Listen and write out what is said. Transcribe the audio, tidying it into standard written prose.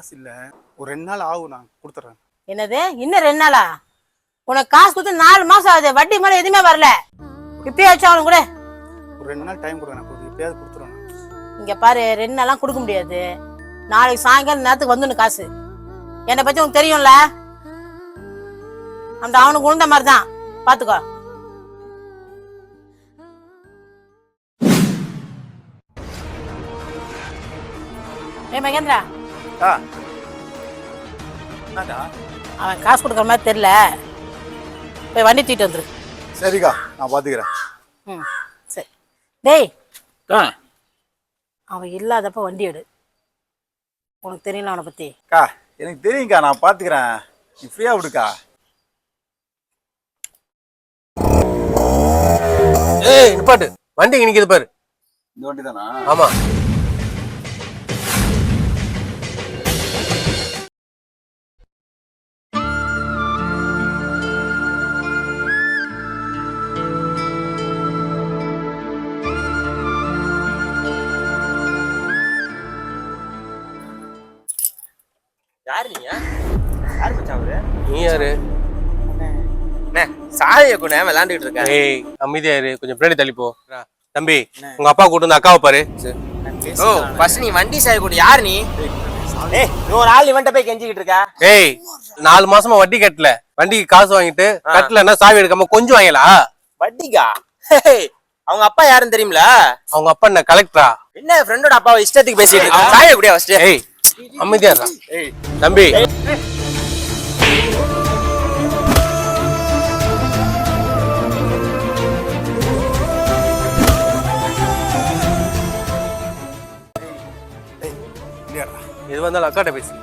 காசு இல்லை, ஒரு 2 நாள் ஆகும், நான் கொடுத்துட்றேன். என்னது இன்னும் 2 நாளா? உனக்கு காசு கொடுத்து 4 மாசம் ஆகுது, வட்டி மேலே எதுவுமே வரல. இப்பயே வச்சு அவனு கூட ஒரு 2 நாள் டைம் கொடுங்க, நான் எப்பயாவது கொடுத்துருவேன். இங்க பாரு, 2 நாளாம் கொடுக்க முடியாது. நாளைக்கு சாயங்காலம் நேரத்துக்கு வந்துடணும் காசு. என்னை பத்தி உனக்கு தெரியும்ல, அந்த அவனுக்கு உழுந்த மாதிரி தான், பாத்துக்கோ. ஏ மகேந்திரா, அவன் காசு கொடுக்குற மாதிரி தெரியல, போய் வண்டி தூக்கிட்டு வந்துரு. சரிக்கா, நான் பாத்துக்கிறேன். ம் சரி. டேய், அவன் இல்லாதப்ப வண்டி எடு. உனக்கு தெரியல அவனை பத்தி? அக்கா எனக்கு தெரியுங்கக்கா, நான் பாத்துக்கிறேன், நீ ஃப்ரீயா விடுக்கா. ஏய் நிப்பாட்டு, வண்டி இங்க நிக்குது பாரு. இந்த வண்டி தானா? ஆமா. யாரு நீங்க? யாரு மச்சான் அவரு? நீ யாரு? அண்ணே சாய கூட விளையாண்டுட்டு இருக்கேன். ஏய் அமைதியா இரு, கொஞ்சம் பின்னாடி தள்ளி போ. தம்பி, உங்க அப்பா கூட்டு வந்து அக்காவை பாரு. ஓ ஃபர்ஸ்ட் நீ வண்டி சாய கூட யாரு நீ? ஏய் நீ ஒரு ஆள் இவன்ட்ட போய் கெஞ்சிக்கிட்டு இருக்க. ஏய் 4 மாசமா வட்டி கட்டல, வண்டிக்கு காசு வாங்கிட்டு கட்டலன்னா சாவி எடுக்காம கொஞ்சம் வாங்கலா? வட்டிக்கா? அவங்க அப்பா யாருன்னு தெரியுமில? அவங்க அப்பா என்ன கலெக்டரா? என்ன ஃப்ரெண்டோட அப்பாவை இஷ்டத்துக்கு பேசிட்டு இருக்க? சாய கூட ஃபர்ஸ்ட். ஏய் அமைதியா இருடா. ஏய் தம்பி, எது வந்தாலும் அக்காட்ட பேசு.